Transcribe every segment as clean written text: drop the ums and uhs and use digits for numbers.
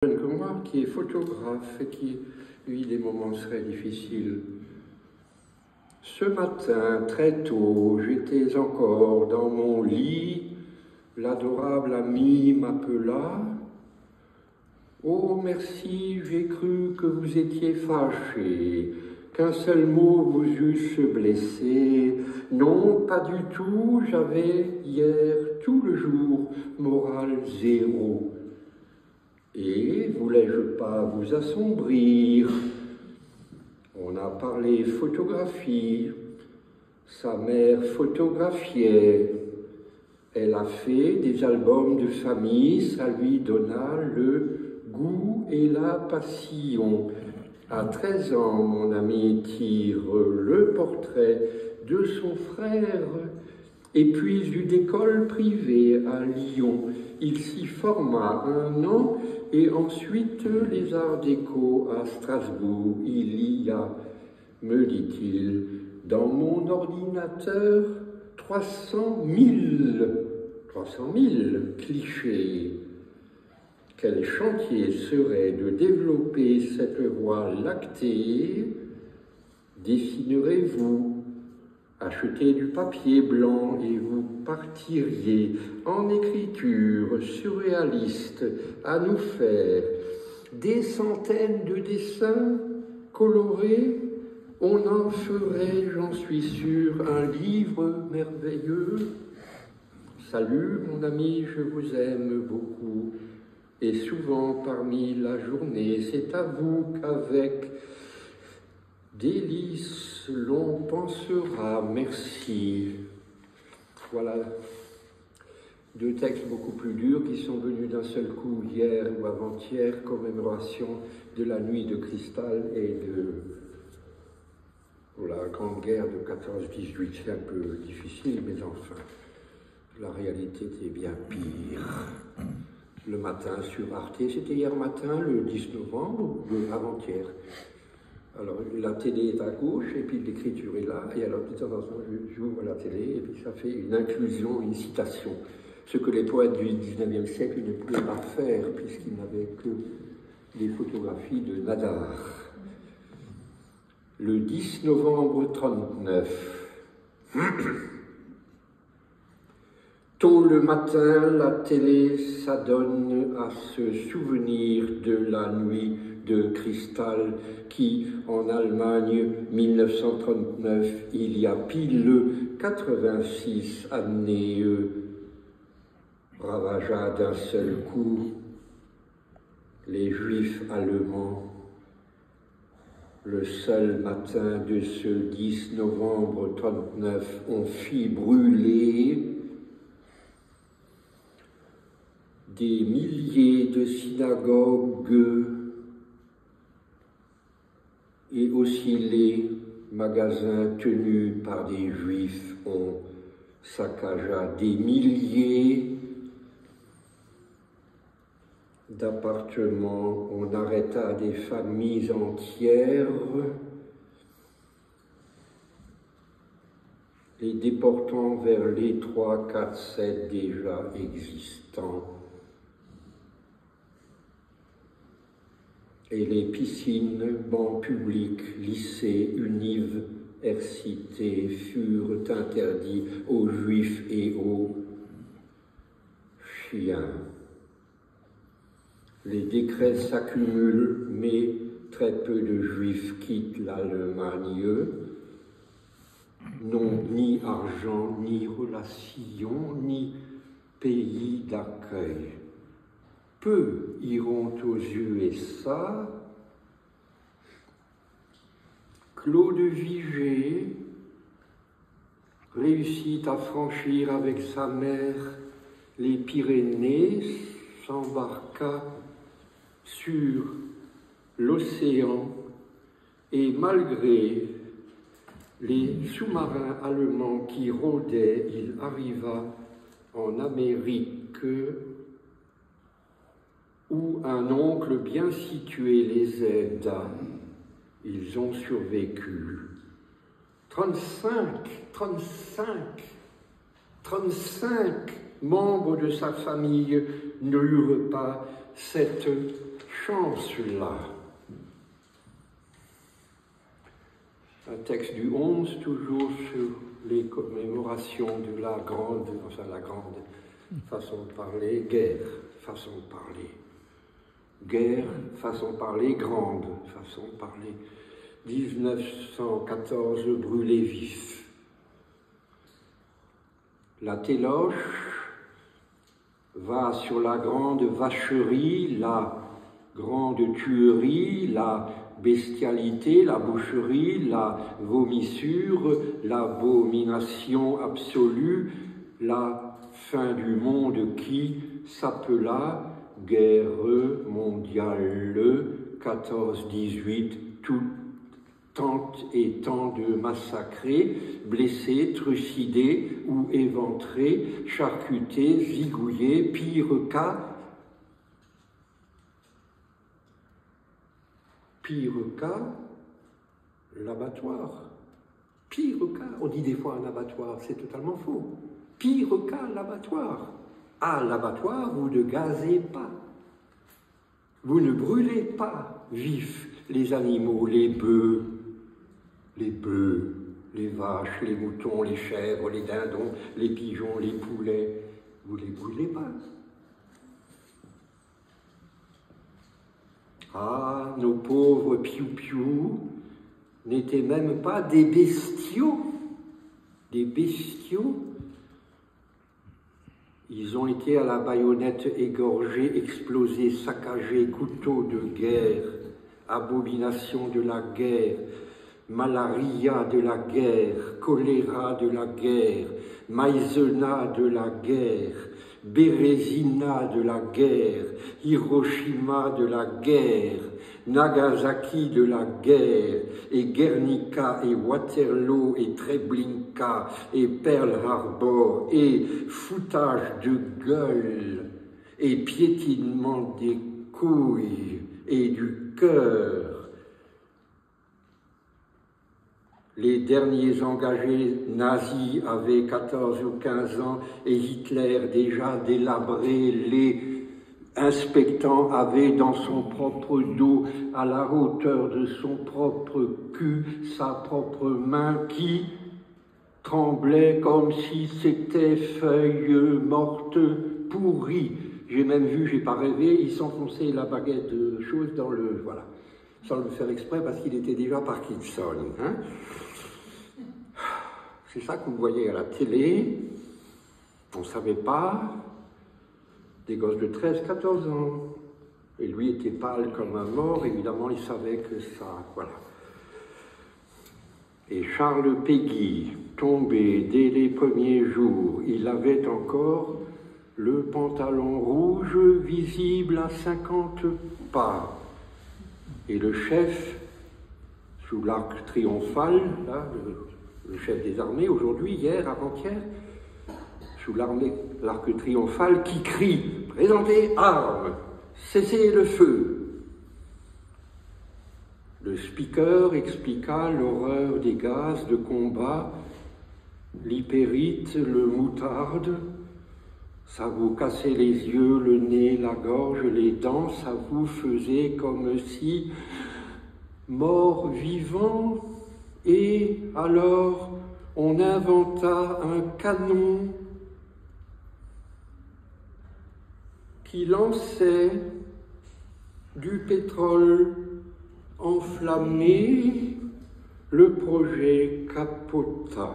Jeune que moi, qui est photographe et qui vit des moments très difficiles. Ce matin, très tôt, j'étais encore dans mon lit. L'adorable ami m'appela. « Oh, merci, j'ai cru que vous étiez fâché, qu'un seul mot vous eusse blessé. Non, pas du tout, j'avais hier tout le jour morale 0. Et voulais-je pas vous assombrir? On a parlé photographie, sa mère photographiait, elle a fait des albums de famille, ça lui donna le goût et la passion. À 13 ans, mon ami tire le portrait de son frère, et puis une école privée à Lyon. Il s'y forma 1 an, et ensuite les arts déco à Strasbourg. Il y a, me dit-il, dans mon ordinateur 300 000 clichés. Quel chantier serait de développer cette voie lactée? Dessinerez-vous? Achetez du papier blanc et vous partiriez en écriture surréaliste à nous faire des centaines de dessins colorés. On en ferait, j'en suis sûr, un livre merveilleux. Salut mon ami, je vous aime beaucoup. Et souvent parmi la journée, c'est à vous qu'avec délice, l'on pensera, merci. Voilà 2 textes beaucoup plus durs qui sont venus d'un seul coup hier ou avant-hier, commémoration de la nuit de cristal et de la Grande Guerre de 14-18. C'est un peu difficile, mais enfin, la réalité était bien pire. Le matin sur Arte, c'était hier matin, le 10 novembre, ou avant-hier. Alors, la télé est à gauche, et puis l'écriture est là, et alors, de temps en temps, j'ouvre la télé, et puis ça fait une inclusion, une citation. Ce que les poètes du 19e siècle ne pouvaient pas faire, puisqu'ils n'avaient que des photographies de Nadar. Le 10 novembre 39. Tôt le matin, la télé s'adonne à se souvenir de la nuit de cristal qui, en Allemagne, 1939, il y a pile 86 années, ravagea d'un seul coup les Juifs allemands. Le seul matin de ce 10 novembre 39, on fit brûler des milliers de synagogues et aussi les magasins tenus par des Juifs. On saccagea des milliers d'appartements, on arrêta des familles entières, les déportant vers les 3, 4, 7 déjà existants. Et les piscines, bancs publics, lycées, universités furent interdits aux Juifs et aux chiens. Les décrets s'accumulent, mais très peu de Juifs quittent l'Allemagne. N'ont ni argent, ni relation, ni pays d'accueil. Peu iront aux USA. Claude Vigée réussit à franchir avec sa mère les Pyrénées, s'embarqua sur l'océan et malgré les sous-marins allemands qui rôdaient, il arriva en Amérique où un oncle bien situé les aida. Ils ont survécu. 35 membres de sa famille n'eurent pas cette chance-là. Un texte du 11, toujours sur les commémorations de la grande façon de parler, guerre, façon de parler. Guerre, façon de parler, grande façon de parler. 1914, brûlé vif. La téloche va sur la grande vacherie, la grande tuerie, la bestialité, la boucherie, la vomissure, l'abomination absolue, la fin du monde qui s'appela guerre mondiale 14-18, tout tant et tant de massacrés, blessés, trucidés ou éventrés, charcutés, zigouillés, pire qu'à l'abattoir. Pire qu'à, on dit des fois un abattoir, c'est totalement faux. Pire qu'à l'abattoir. À l'abattoir, vous ne gazez pas. Vous ne brûlez pas vifs les animaux, les bœufs, les vaches, les moutons, les chèvres, les dindons, les pigeons, les poulets. Vous ne les brûlez pas. Ah, nos pauvres piou-piou n'étaient même pas des bestiaux. Des bestiaux. Ils ont été à la baïonnette égorgés, explosés, saccagés, couteaux de guerre, abomination de la guerre, malaria de la guerre, choléra de la guerre, maïzena de la guerre, Bérésina de la guerre, Hiroshima de la guerre, Nagasaki de la guerre, et Guernica, et Waterloo, et Treblinka, et Pearl Harbor, et foutage de gueule, et piétinement des couilles et du cœur. Les derniers engagés nazis avaient 14 ou 15 ans et Hitler, déjà délabré, les inspectant, avait dans son propre dos, à la hauteur de son propre cul, sa propre main qui tremblait comme si c'était feuille morte pourrie. J'ai même vu, j'ai pas rêvé, il s'enfonçait la baguette de choses dans le... Voilà, sans le faire exprès parce qu'il était déjà Parkinson. Hein. C'est ça que vous voyez à la télé. On ne savait pas. Des gosses de 13-14 ans. Et lui était pâle comme un mort. Évidemment, il savait que ça... Voilà. Et Charles Péguy, tombé dès les premiers jours, il avait encore le pantalon rouge visible à 50 pas. Et le chef, sous l'arc triomphal, là, le chef des armées, aujourd'hui, hier, avant-hier, sous l'arc triomphal, qui crie « Présentez armes, cessez le feu !» Le speaker expliqua l'horreur des gaz de combat, l'hypérite, le moutarde. Ça vous cassait les yeux, le nez, la gorge, les dents, ça vous faisait comme si, mort vivant. Et alors, on inventa un canon qui lançait du pétrole enflammé. Le projet capota.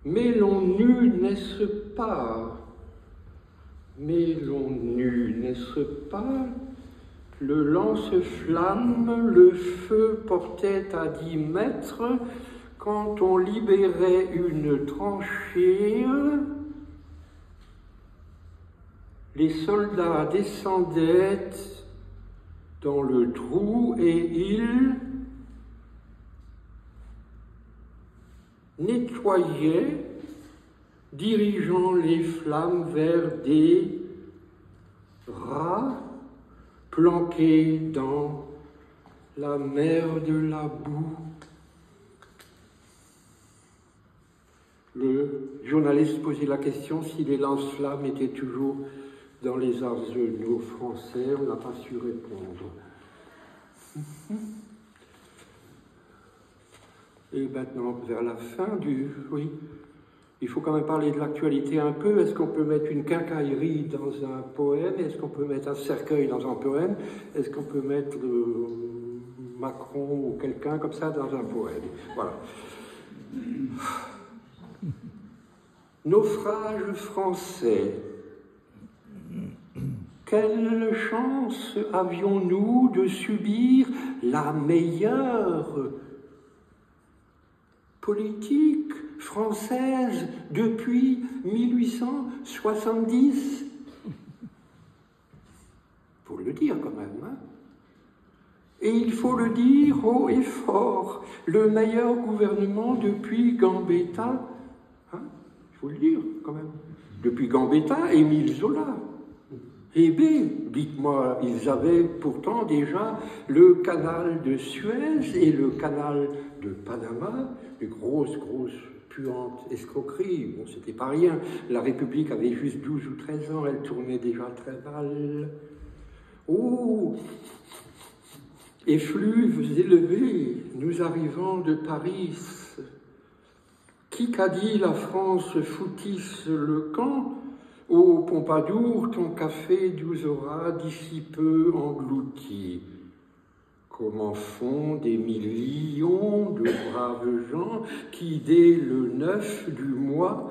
Mais l'on n'eut, n'est-ce pas, le lance-flamme, le feu portait à 10 mètres, quand on libérait une tranchée, les soldats descendaient dans le trou et ils nettoyaient, dirigeant les flammes vers des rats planqués dans la mer de la boue. Le journaliste posait la question si les lance-flammes étaient toujours dans les arsenaux français, on n'a pas su répondre. Et maintenant, vers la fin du... Oui, il faut quand même parler de l'actualité un peu. Est-ce qu'on peut mettre une quincaillerie dans un poème? Est-ce qu'on peut mettre un cercueil dans un poème? Est-ce qu'on peut mettre Macron ou quelqu'un comme ça dans un poème? Voilà. Naufrage français. Quelle chance avions-nous de subir la meilleure politique française depuis 1870? Faut le dire quand même, hein? Et il faut le dire haut et fort, le meilleur gouvernement depuis Gambetta, hein? Il faut le dire quand même, depuis Gambetta, Émile Zola. Eh bien, dites-moi, ils avaient pourtant déjà le canal de Suez et le canal de Panama, de grosses, puantes escroqueries. Bon, c'était pas rien. La République avait juste 12 ou 13 ans, elle tournait déjà très mal. Oh! Effluves élevés, nous arrivons de Paris. Qui qu'a dit la France foutisse le camp? Ô Pompadour, ton café nous aura d'ici peu englouti. Comment font des millions de braves gens qui, dès le 9 du mois,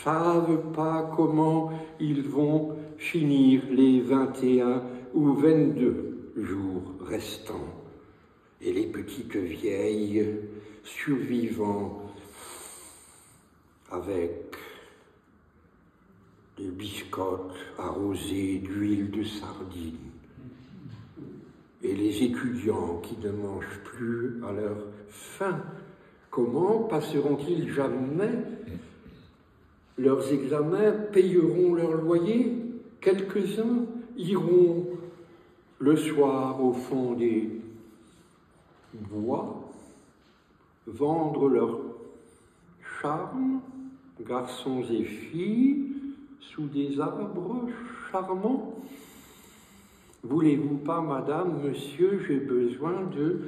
savent pas comment ils vont finir les 21 ou 22 jours restants. Et les petites vieilles survivant avec des biscottes arrosées d'huile de sardine, et les étudiants qui ne mangent plus à leur faim, comment passeront-ils jamais leurs examens, payeront leur loyer? Quelques-uns iront le soir au fond des bois vendre leur charme, garçons et filles, sous des arbres charmants. Voulez-vous pas, madame, monsieur, j'ai besoin de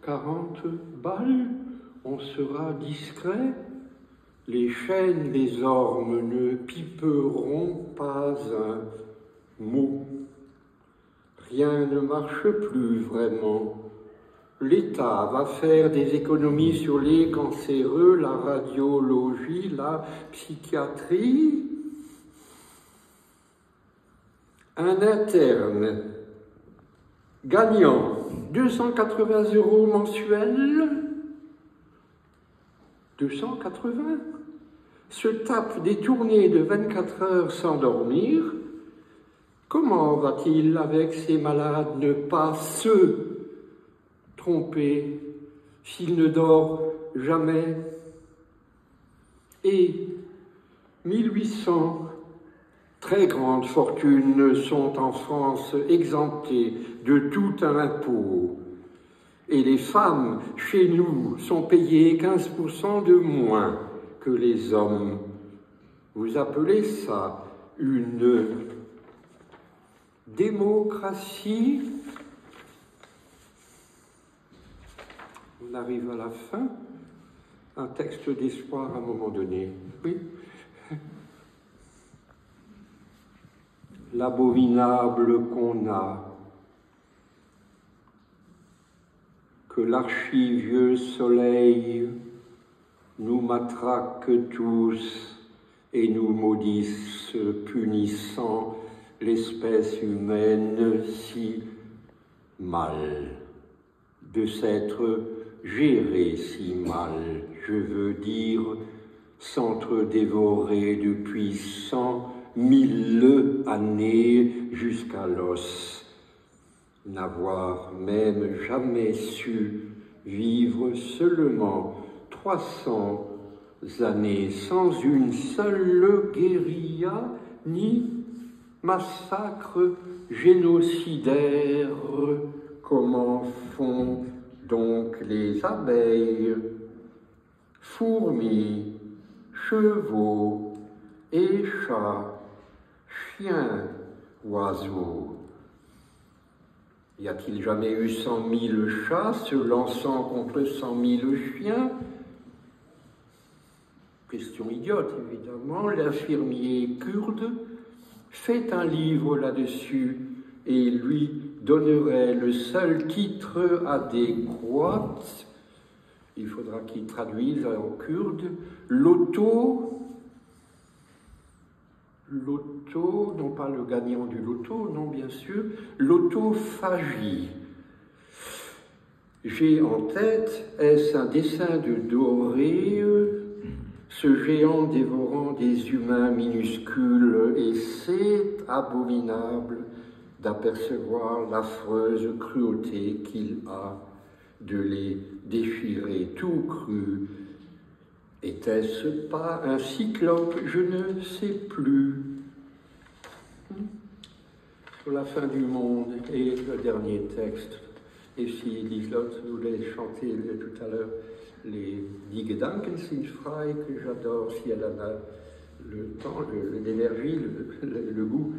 40 balles, on sera discret. Les chênes, les ormes ne piperont pas un mot. Rien ne marche plus vraiment. L'État va faire des économies sur les cancéreux, la radiologie, la psychiatrie. Un interne gagnant 280 € mensuels, 280, se tape des tournées de 24 heures sans dormir. Comment va-t-il, avec ces malades, ne pas se tromper s'il ne dort jamais? Et 1800 très grandes fortunes sont en France exemptées de tout impôt. Et les femmes, chez nous, sont payées 15% de moins que les hommes. Vous appelez ça une démocratie? On arrive à la fin. Un texte d'espoir à un moment donné. Oui. L'abominable qu'on a, que l'archivieux soleil nous matraque tous et nous maudisse, punissant l'espèce humaine si mal, de s'être gérée si mal, je veux dire, s'entre-dévorer depuis 100 000 années jusqu'à l'os, n'avoir même jamais su vivre seulement 300 années sans une seule guérilla ni massacre génocidaire. Comment font donc les abeilles, fourmis, chevaux et chats, chiens, oiseaux. Y a-t-il jamais eu 100 000 chats se lançant contre 100 000 chiens? Question idiote, évidemment. L'infirmier kurde fait un livre là-dessus et lui donnerait le seul titre adéquat. Il faudra qu'il traduise en kurde l'auto, non pas le gagnant du loto, non bien sûr, l'autophagie. J'ai en tête, est-ce un dessin de Doré, ce géant dévorant des humains minuscules, et c'est abominable d'apercevoir l'affreuse cruauté qu'il a de les déchirer tout crus. Était-ce pas un cyclope? Je ne sais plus. Sur la fin du monde et le dernier texte. Et si Lieselotte voulait chanter tout à l'heure les Die Gedanken sind frei, que j'adore, si elle en a le temps, l'énergie, le goût.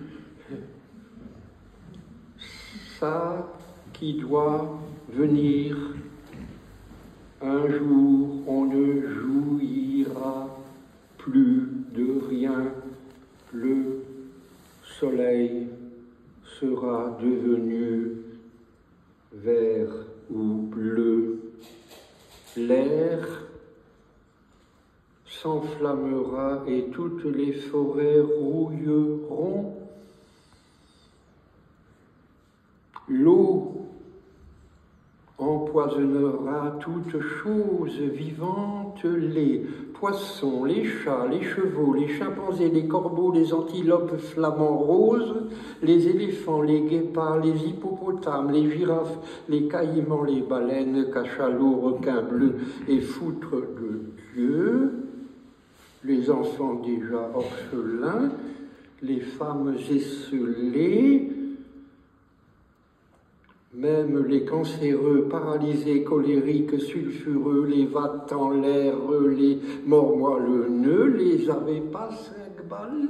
Ça qui doit venir, un jour on ne jouira plus de rien, le soleil sera devenu vert ou bleu, l'air s'enflammera et toutes les forêts rouilleront. L'eau empoisonnera toutes choses vivantes, les poissons, les chats, les chevaux, les chimpanzés, les corbeaux, les antilopes flamants roses, les éléphants, les guépards, les hippopotames, les girafes, les caïmans, les baleines, cachalots, requins bleus et foutres de Dieu, les enfants déjà orphelins, les femmes esselées, même les cancéreux, paralysés, colériques, sulfureux, les vattants, l'aireux, les mormoileux, les avaient pas 5 balles.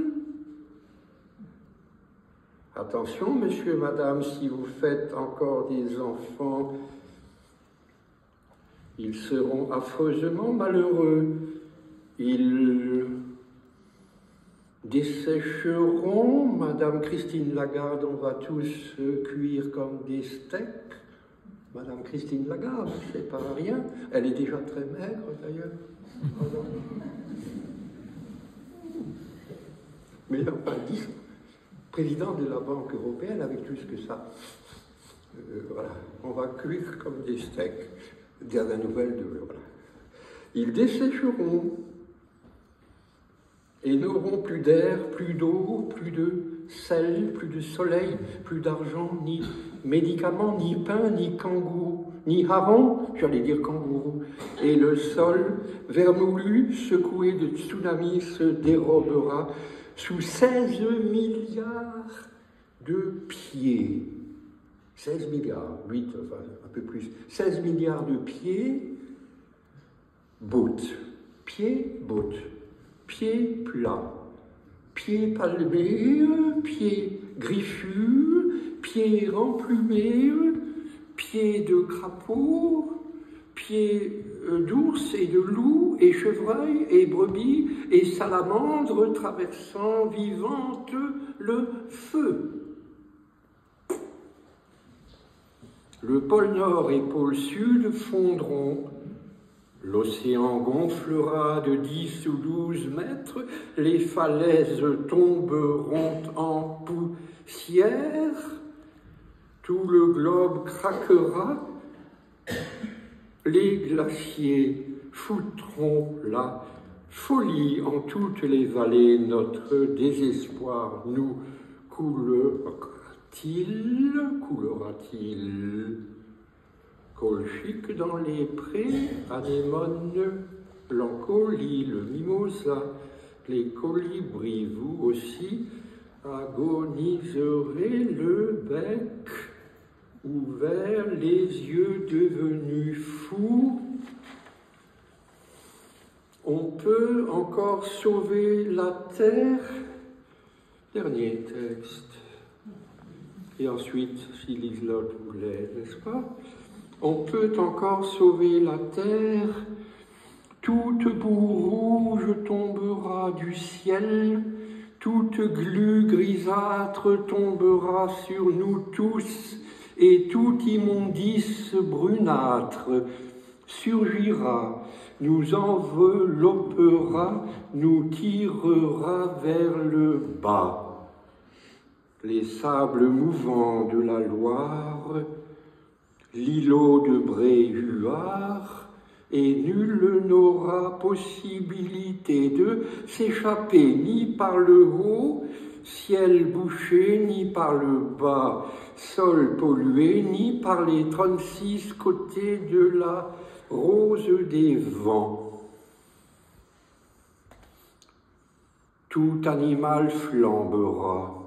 Attention, monsieur, madame, si vous faites encore des enfants, ils seront affreusement malheureux. Ils dessécheront, Madame Christine Lagarde, on va tous cuire comme des steaks. Madame Christine Lagarde, c'est pas rien. Elle est déjà très maigre d'ailleurs. Mais il n'a pas dit, président de la Banque européenne, avec tout ce que ça. Voilà, on va cuire comme des steaks. Dernière nouvelle de. Voilà. Ils dessécheront. Et n'auront plus d'air, plus d'eau, plus de sel, plus de soleil, plus d'argent, ni médicaments, ni pain, ni kangourou, ni hareng, j'allais dire kangourou. Et le sol vermoulu, secoué de tsunamis, se dérobera sous 16 milliards de pieds. 16 milliards, 8, enfin un peu plus. 16 milliards de pieds, bottes. Pieds, bottes. Pieds plats, pieds palmés, pieds griffus, pieds remplumés, pieds de crapaud, pieds d'ours et de loups et chevreuils et brebis et salamandres traversant vivantes le feu. Le pôle Nord et pôle Sud fondront. L'océan gonflera de 10 ou 12 mètres, les falaises tomberont en poussière, tout le globe craquera, les glaciers foutront la folie en toutes les vallées, notre désespoir nous coulera-t-il Colchique dans les prés, anémone, l'encolie, le mimosa, les colibris, vous aussi, agoniserez le bec ouvert, les yeux devenus fous. On peut encore sauver la terre. Dernier texte. Et ensuite, si Liselotte voulait, n'est-ce pas? On peut encore sauver la terre, toute boue rouge tombera du ciel, toute glu grisâtre tombera sur nous tous, et toute immondice brunâtre surgira, nous enveloppera, nous tirera vers le bas. Les sables mouvants de la Loire, l'îlot de Bréhuard, et nul n'aura possibilité de s'échapper ni par le haut, ciel bouché, ni par le bas, sol pollué, ni par les 36 côtés de la rose des vents. Tout animal flambera.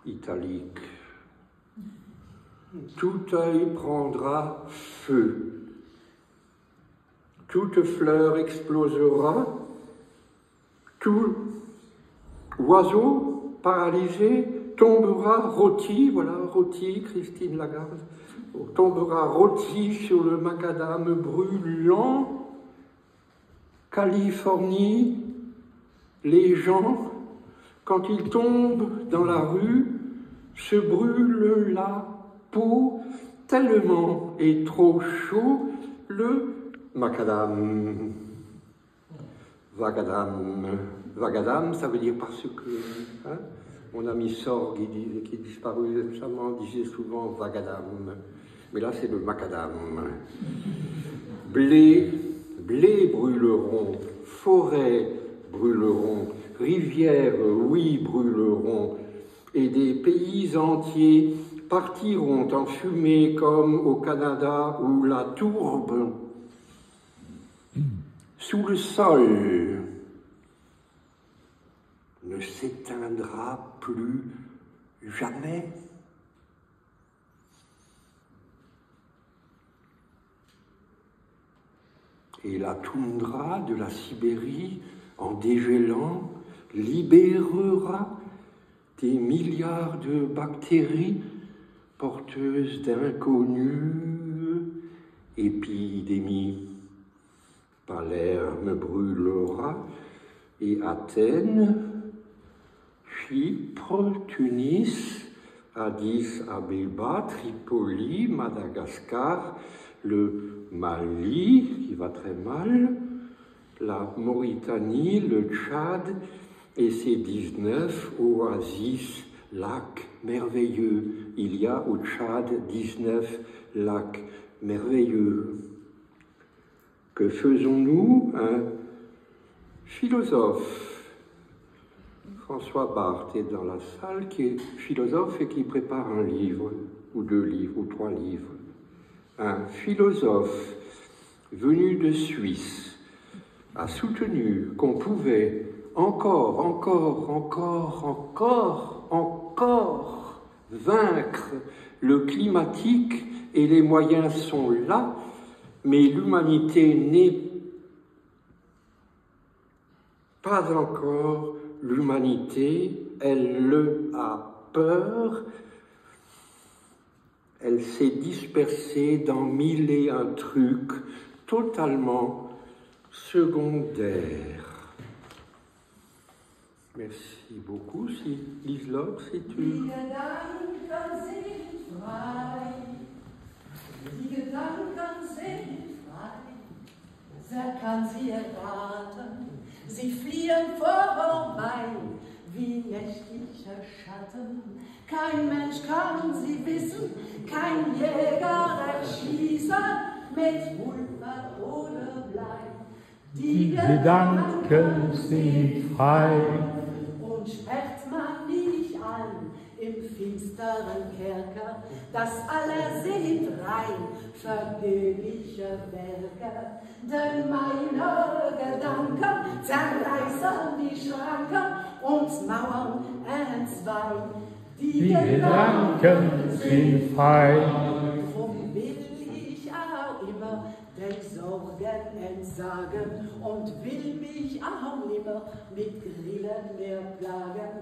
Italique. Tout œil prendra feu. Toute fleur explosera. Tout oiseau paralysé tombera rôti, voilà, rôti, Christine Lagarde, tombera rôti sur le macadam brûlant. Californie, les gens, quand ils tombent dans la rue, se brûlent la peau tellement est trop chaud le macadam. Vagadam. Vagadam, ça veut dire parce que mon ami Sorg, qui est disparu récemment, disait souvent Vagadam. Mais là, c'est le macadam. Blé brûleront, forêts brûleront, rivières, oui, brûleront, et des pays entiers partiront en fumée comme au Canada où la tourbe sous le sol ne s'éteindra plus jamais. Et la toundra de la Sibérie, en dégélant, libérera des milliards de bactéries porteuses d'inconnues épidémies. Palerme brûlera, et Athènes, Chypre, Tunis, Addis Abeba, Tripoli, Madagascar, le Mali, qui va très mal, la Mauritanie, le Tchad, et ses 19 oasis, lacs merveilleux. Il y a au Tchad 19 lacs merveilleux. Que faisons-nous? Un philosophe, François Barthes, est dans la salle, qui est philosophe et qui prépare un livre, ou 2 livres, ou 3 livres. Un philosophe venu de Suisse a soutenu qu'on pouvait encore vaincre le climatique, et les moyens sont là, mais l'humanité n'est pas encore l'humanité, elle le a peur, elle s'est dispersée dans 1001 trucs totalement secondaires. Merci beaucoup. Si Liselotte, si tu... Die Gedanken sind frei, die Gedanken sind frei, wer kann sie erraten? Sie fliehen vorbei wie nächtliche Schatten. Kein Mensch kann sie wissen, kein Jäger erschießen, mit Pulver oder Blei. Die Gedanken sind frei. Und sperrt man nicht an im finsteren Kerker, das alle sind rein vergebliche Werke. Denn meine Gedanken zerreißen die Schranken und Mauern entzwei. Die Gedanken sind frei. Drum will ich auch immer den Sorgen entsagen und will mich auch nimmer mit Grillen mehr plagen.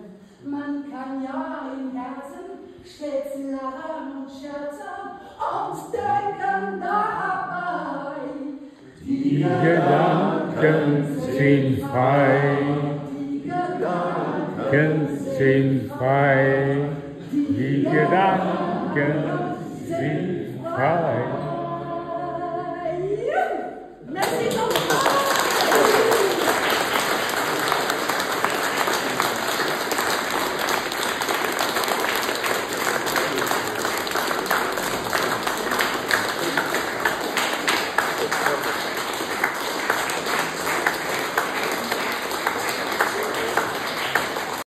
Man kann ja im Herzen stets lachen und scherzen und denken dabei. Die Gedanken sind frei. Die Gedanken Gedanken sind frei. Die Gedanken sind frei.